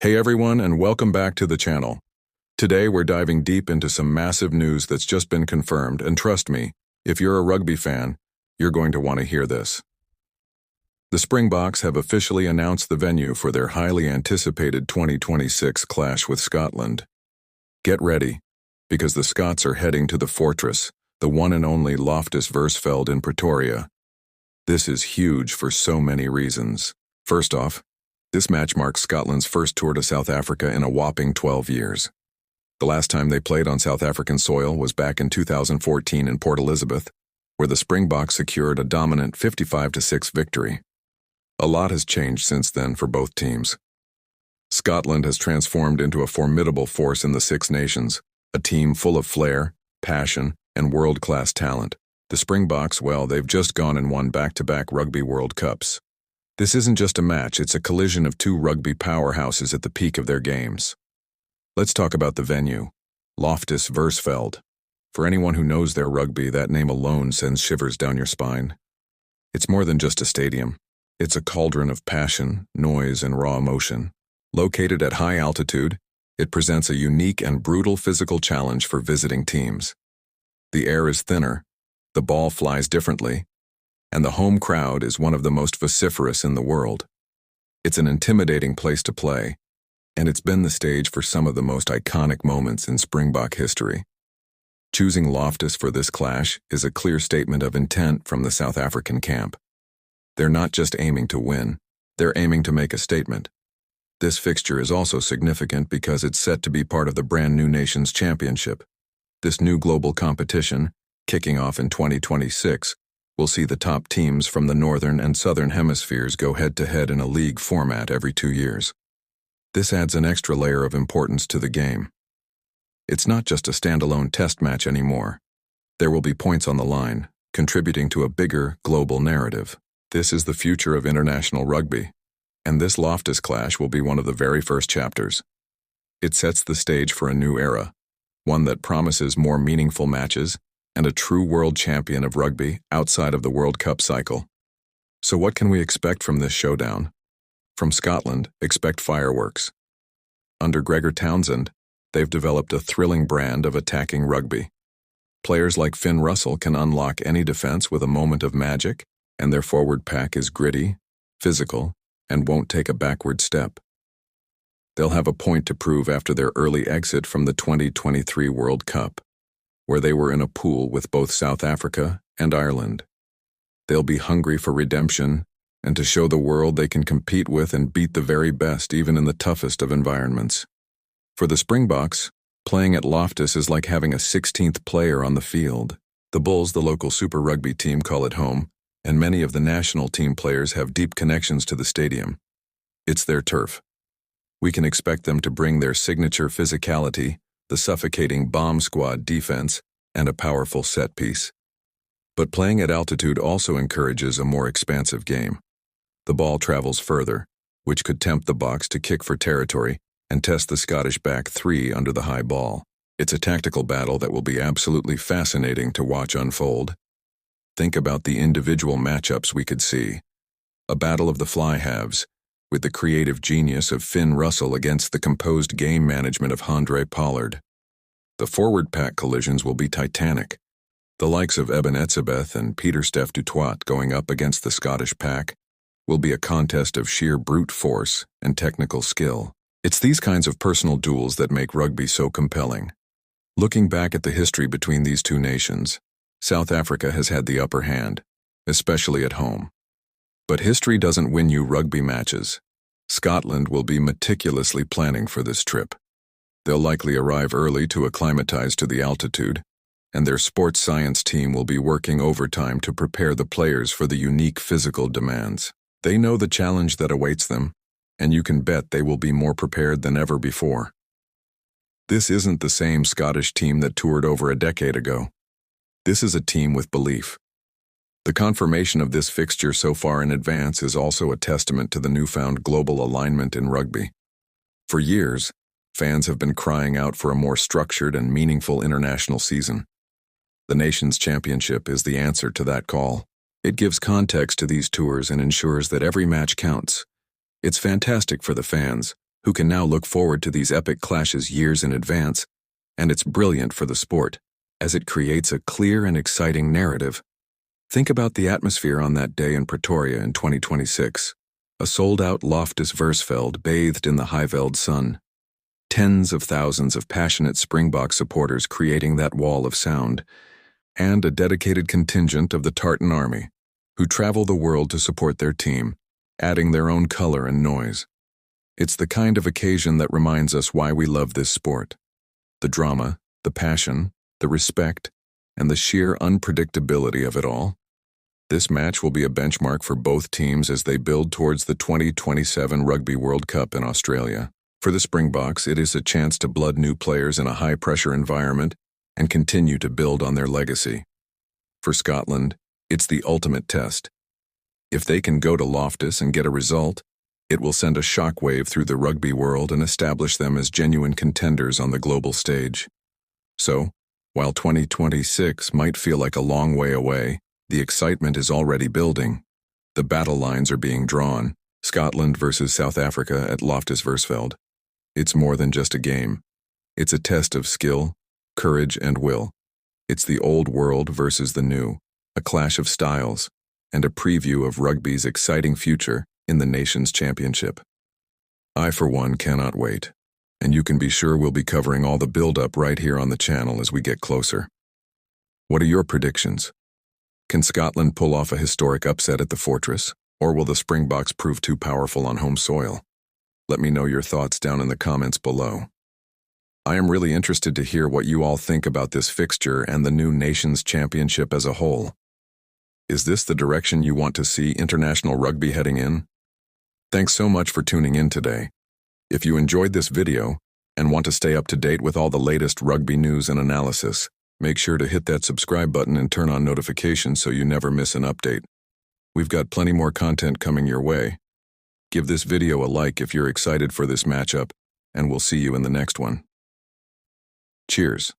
Hey everyone, and welcome back to the channel. Today we're diving deep into some massive news that's just been confirmed, and trust me, if you're a rugby fan, you're going to want to hear this. The Springboks have officially announced the venue for their highly anticipated 2026 clash with Scotland. Get ready, because the Scots are heading to the fortress, the one and only Loftus in Pretoria. This is huge for so many reasons. First off, this match marks Scotland's first tour to South Africa in a whopping 12 years. The last time they played on South African soil was back in 2014 in Port Elizabeth, where the Springboks secured a dominant 55-6 victory. A lot has changed since then for both teams. Scotland has transformed into a formidable force in the Six Nations, a team full of flair, passion, and world-class talent. The Springboks, well, they've just gone and won back-to-back Rugby World Cups. This isn't just a match, it's a collision of two rugby powerhouses at the peak of their games. Let's talk about the venue, Loftus Versfeld. For anyone who knows their rugby, that name alone sends shivers down your spine. It's more than just a stadium. It's a cauldron of passion, noise, and raw emotion. Located at high altitude, it presents a unique and brutal physical challenge for visiting teams. The air is thinner, the ball flies differently, and the home crowd is one of the most vociferous in the world. It's an intimidating place to play, and it's been the stage for some of the most iconic moments in Springbok history. Choosing Loftus for this clash is a clear statement of intent from the South African camp. They're not just aiming to win, they're aiming to make a statement. This fixture is also significant because it's set to be part of the brand new Nations Championship. This new global competition, kicking off in 2026, will see the top teams from the northern and southern hemispheres go head-to-head in a league format every 2 years. This adds an extra layer of importance to the game. It's not just a standalone test match anymore. There will be points on the line, contributing to a bigger, global narrative. This is the future of international rugby, and this Loftus clash will be one of the very first chapters. It sets the stage for a new era, one that promises more meaningful matches and a true world champion of rugby outside of the World Cup cycle. So what can we expect from this showdown? From Scotland, expect fireworks. Under Gregor Townsend, they've developed a thrilling brand of attacking rugby. Players like Finn Russell can unlock any defense with a moment of magic, and their forward pack is gritty, physical, and won't take a backward step. They'll have a point to prove after their early exit from the 2023 World Cup, where they were in a pool with both South Africa and Ireland. They'll be hungry for redemption and to show the world they can compete with and beat the very best even in the toughest of environments. For the Springboks, playing at Loftus is like having a 16th player on the field. The Bulls, the local Super Rugby team, call it home, and many of the national team players have deep connections to the stadium. It's their turf. We can expect them to bring their signature physicality, the suffocating bomb squad defense, and a powerful set piece. But playing at altitude also encourages a more expansive game. The ball travels further, which could tempt the Boks to kick for territory and test the Scottish back three under the high ball. It's a tactical battle that will be absolutely fascinating to watch unfold. Think about the individual matchups we could see. A battle of the fly halves, with the creative genius of Finn Russell against the composed game management of Handré Pollard. The forward pack collisions will be titanic. The likes of Eben Etzebeth and Pieter-Steph du Toit going up against the Scottish pack will be a contest of sheer brute force and technical skill. It's these kinds of personal duels that make rugby so compelling. Looking back at the history between these two nations, South Africa has had the upper hand, especially at home. But history doesn't win you rugby matches. Scotland will be meticulously planning for this trip. They'll likely arrive early to acclimatize to the altitude, and their sports science team will be working overtime to prepare the players for the unique physical demands. They know the challenge that awaits them, and you can bet they will be more prepared than ever before. This isn't the same Scottish team that toured over a decade ago. This is a team with belief. The confirmation of this fixture so far in advance is also a testament to the newfound global alignment in rugby. For years, fans have been crying out for a more structured and meaningful international season. The Nations Championship is the answer to that call. It gives context to these tours and ensures that every match counts. It's fantastic for the fans, who can now look forward to these epic clashes years in advance, and it's brilliant for the sport, as it creates a clear and exciting narrative. Think about the atmosphere on that day in Pretoria in 2026. A sold-out Loftus Versfeld bathed in the high-veld sun. Tens of thousands of passionate Springbok supporters creating that wall of sound, and a dedicated contingent of the Tartan Army, who travel the world to support their team, adding their own color and noise. It's the kind of occasion that reminds us why we love this sport. The drama, the passion, the respect, and the sheer unpredictability of it all. This match will be a benchmark for both teams as they build towards the 2027 Rugby World Cup in Australia. For the Springboks, it is a chance to blood new players in a high-pressure environment and continue to build on their legacy. For Scotland, it's the ultimate test. If they can go to Loftus and get a result, it will send a shockwave through the rugby world and establish them as genuine contenders on the global stage. So, while 2026 might feel like a long way away, the excitement is already building. The battle lines are being drawn. Scotland versus South Africa at Loftus Versfeld. It's more than just a game. It's a test of skill, courage, and will. It's the old world versus the new, a clash of styles, and a preview of rugby's exciting future in the Nations Championship. I, for one, cannot wait, and you can be sure we'll be covering all the build-up right here on the channel as we get closer. What are your predictions? Can Scotland pull off a historic upset at the Fortress, or will the Springboks prove too powerful on home soil? Let me know your thoughts down in the comments below. I am really interested to hear what you all think about this fixture and the new Nations Championship as a whole. Is this the direction you want to see international rugby heading in? Thanks so much for tuning in today. If you enjoyed this video and want to stay up to date with all the latest rugby news and analysis, make sure to hit that subscribe button and turn on notifications so you never miss an update. We've got plenty more content coming your way. Give this video a like if you're excited for this matchup, and we'll see you in the next one. Cheers.